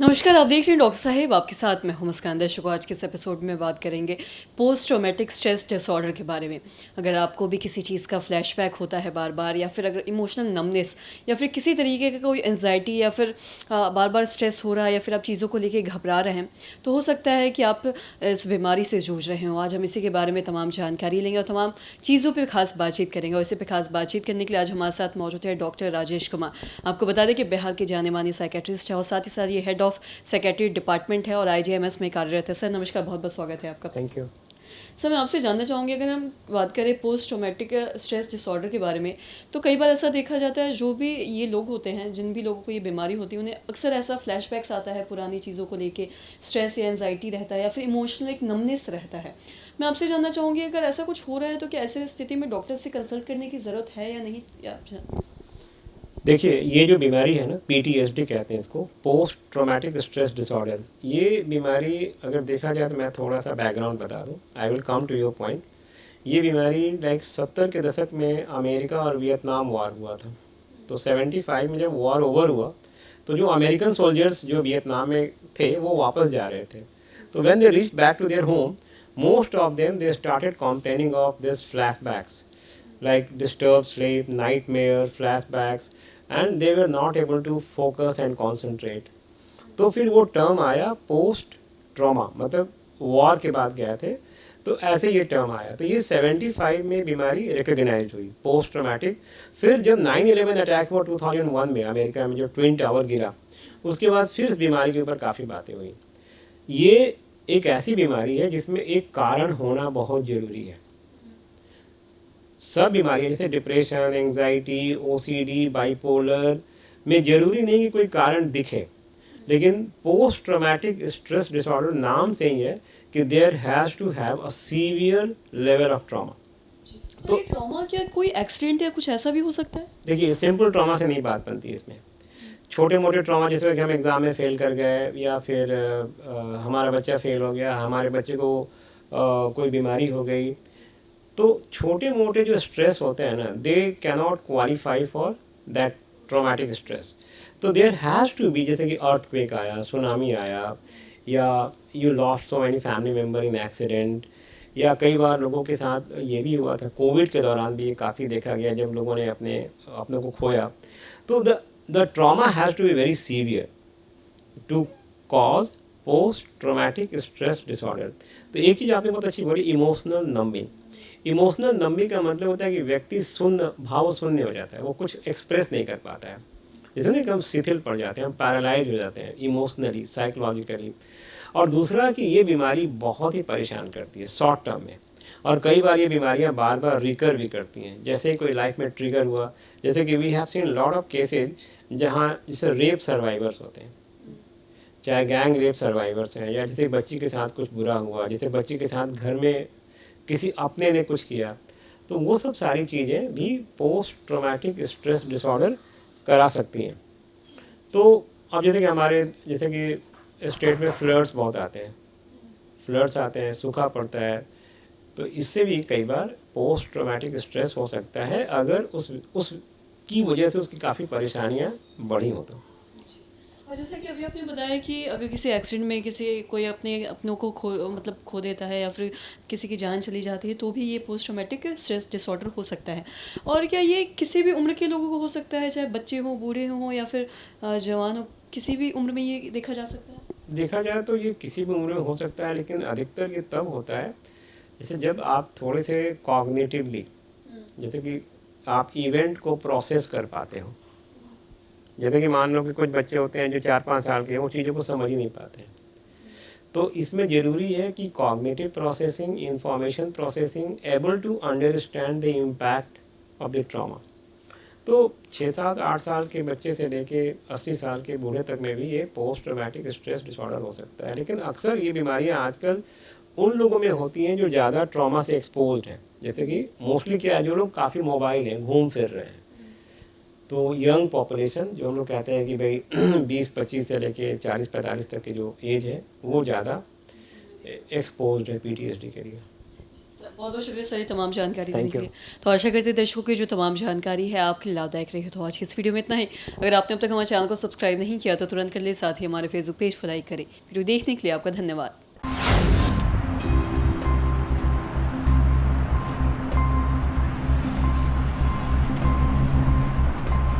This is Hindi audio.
नमस्कार, आप देख रहे हैं डॉक्टर साहिब, आपके साथ मैं हूं मुस्कान। दर्शकों, आज के इस एपिसोड में बात करेंगे पोस्ट ट्रॉमेटिक स्ट्रेस डिसऑर्डर के बारे में। अगर आपको भी किसी चीज़ का फ्लैशबैक होता है बार बार, या फिर अगर इमोशनल नमनेस या फिर किसी तरीके का कोई एंजाइटी, या फिर बार बार स्ट्रेस हो रहा है, या फिर आप चीज़ों को लेके घबरा रहे हैं, तो हो सकता है कि आप इस बीमारी से जूझ रहे हो। आज हम इसी के बारे में तमाम जानकारी लेंगे और तमाम चीज़ों पर खास बातचीत करेंगे। और इसी पर खास बातचीत करने के लिए आज हमारे साथ मौजूद है डॉक्टर राजेश कुमार। आपको बता दें कि बिहार के जाने माने साइकेट्रिस्ट है और साथ ही साथ ये हेड ऑफ सेक्रेटरी डिपार्टमेंट है और आईजीएमएस में कार्यरत है। सर नमस्कार, बहुत बहुत स्वागत है आपका। Thank you. सर, मैं आपसे जानना चाहूँगी, अगर हम बात करें पोस्ट ट्रॉमेटिक स्ट्रेस डिसऑर्डर के बारे में, तो कई बार ऐसा देखा जाता है, जो भी ये लोग होते हैं, जिन भी लोगों को ये बीमारी होती है, उन्हें अक्सर ऐसा फ्लैशबैक्स आता है पुरानी चीज़ों को लेके, स्ट्रेस या एंजाइटी रहता है, या फिर इमोशनल एक नमनेस रहता है। मैं आपसे जानना चाहूँगी, अगर ऐसा कुछ हो रहा है तो क्या ऐसे स्थिति में डॉक्टर से कंसल्ट करने की ज़रूरत है या नहीं, या देखिए, ये जो बीमारी है ना, पीटीएसडी कहते हैं इसको, पोस्ट ट्रॉमेटिक स्ट्रेस डिसऑर्डर। ये बीमारी अगर देखा जाए तो मैं थोड़ा सा बैकग्राउंड बता दूं, I will come to your point. ये बीमारी लाइक 70 के दशक में अमेरिका और वियतनाम वॉर हुआ था। तो 75 में जब वॉर ओवर हुआ तो जो अमेरिकन सोल्जर्स जो वियतनाम में थे वो वापस जा रहे थे। तो when they reach back to their home, most of them they started complaining of this flashbacks like disturbed sleep, nightmare, flashbacks, and they were not able to focus and concentrate. तो फिर वो टर्म आया पोस्ट ट्रॉमा, मतलब वॉर के बाद गए थे तो ऐसे ये टर्म आया। तो ये 75 में बीमारी रिकग्नाइज हुई पोस्ट ट्रॉमेटिक। फिर जब 9/11 अटैक हुआ 2001 में अमेरिका में, जो ट्विन टावर गिरा, उसके बाद फिर इस बीमारी के ऊपर काफ़ी बातें हुई। ये एक ऐसी बीमारी है जिसमें एक कारण होना बहुत ज़रूरी है। सब बीमारियां जैसे डिप्रेशन, एंजाइटी, ओसीडी, बाइपोलर में ज़रूरी नहीं कि कोई कारण दिखे, लेकिन पोस्ट ट्रॉमेटिक स्ट्रेस डिसऑर्डर नाम से ही है कि there has to have a severe level of trauma. तो ट्रॉमा क्या कोई एक्सीडेंट या कुछ ऐसा भी हो सकता है? देखिए, सिंपल ट्रॉमा से नहीं बात बनती है इसमें। छोटे मोटे ट्रॉमा, जैसे कि हम एग्ज़ाम में फ़ेल कर गए, या फिर हमारा बच्चा फ़ेल हो गया, हमारे बच्चे को कोई बीमारी हो गई, तो छोटे मोटे जो स्ट्रेस होते हैं ना, they cannot qualify for that traumatic stress. तो देयर हैज़ टू बी, जैसे कि अर्थक्वेक आया, सुनामी आया, या you lost so many family member in accident, या कई बार लोगों के साथ ये भी हुआ था, कोविड के दौरान भी ये काफ़ी देखा गया जब लोगों ने अपने को खोया। तो the trauma has to be very severe to cause post traumatic stress disorder. तो एक चीज़ आपने बहुत अच्छी बोली, इमोशनल नंबिंग। इमोशनल नंबिंग का मतलब होता है कि व्यक्ति शून्य, भाव शून्य हो जाता है, वो कुछ एक्सप्रेस नहीं कर पाता है। जैसे ना कि हम शिथिल पड़ जाते हैं, हम पैरालाइज हो जाते हैं इमोशनली, साइकोलॉजिकली। और दूसरा कि ये बीमारी बहुत ही परेशान करती है शॉर्ट टर्म में, और कई बार ये बीमारियां बार बार रिकर भी करती हैं। जैसे कोई लाइफ में ट्रिगर हुआ, जैसे कि we have seen lot of cases जहाँ जैसे रेप सर्वाइवर्स होते हैं, चाहे गैंग रेप सर्वाइवर्स हैं, या जैसे बच्ची के साथ कुछ बुरा हुआ, जैसे बच्ची के साथ घर में किसी अपने ने कुछ किया, तो वो सब सारी चीज़ें भी पोस्ट ट्रॉमेटिक स्ट्रेस डिसऑर्डर करा सकती हैं। तो अब जैसे कि स्टेट में फ्लड्स बहुत आते हैं, सूखा पड़ता है, तो इससे भी कई बार पोस्ट ट्रॉमेटिक स्ट्रेस हो सकता है अगर उस की वजह से उसकी काफ़ी परेशानियां बढ़ी हो तो। और जैसे कि अभी आपने बताया कि अगर किसी एक्सीडेंट में कोई अपनों को खो देता है, या फिर किसी की जान चली जाती है, तो भी ये पोस्ट ट्रॉमेटिक स्ट्रेस डिसऑर्डर हो सकता है। और क्या ये किसी भी उम्र के लोगों को हो सकता है, चाहे बच्चे हों, बूढ़े हों, या फिर जवान हो, किसी भी उम्र में ये देखा जा सकता है? देखा जाए तो ये किसी भी उम्र में हो सकता है, लेकिन अधिकतर ये तब होता है जैसे जब आप थोड़े से कॉग्निटिवली, जैसे कि आप इवेंट को प्रोसेस कर पाते हो। जैसे कि मान लो कि कुछ बच्चे होते हैं जो 4-5 साल के हैं, वो चीज़ों को समझ ही नहीं पाते हैं। तो इसमें ज़रूरी है कि cognitive processing, information processing, able to understand the impact of the trauma. तो 6-7-8 साल के बच्चे से लेके 80 साल के बूढ़े तक में भी ये पोस्ट ट्रॉमेटिक स्ट्रेस डिसऑर्डर हो सकता है। लेकिन अक्सर ये बीमारियां आजकल उन लोगों में होती हैं जो ज़्यादा ट्रॉमा से एक्सपोज्ड हैं। जैसे कि मोस्टली क्या है, जो लोग काफ़ी मोबाइल हैं, घूम फिर रहे हैं, तो यंग पॉपुलेशन, जो हम लोग कहते हैं कि भाई 20-25 से लेके 40-45 तक की जो एज है, वो ज़्यादा एक्सपोज्ड है पीटीएसडी के लिए। बहुत बहुत शुक्रिया सर ये तमाम जानकारी देने Thank के you. लिए। तो आशा करते हैं दर्शकों की जो तमाम जानकारी है आपके लिए लाभदायक रही हो। तो आज की इस वीडियो में इतना ही। अगर आपने अब तक हमारे चैनल को सब्सक्राइब नहीं किया तो तुरंत कर ले, साथ ही हमारे फेसबुक पेज को लाइक करें। वीडियो देखने के लिए आपका धन्यवाद।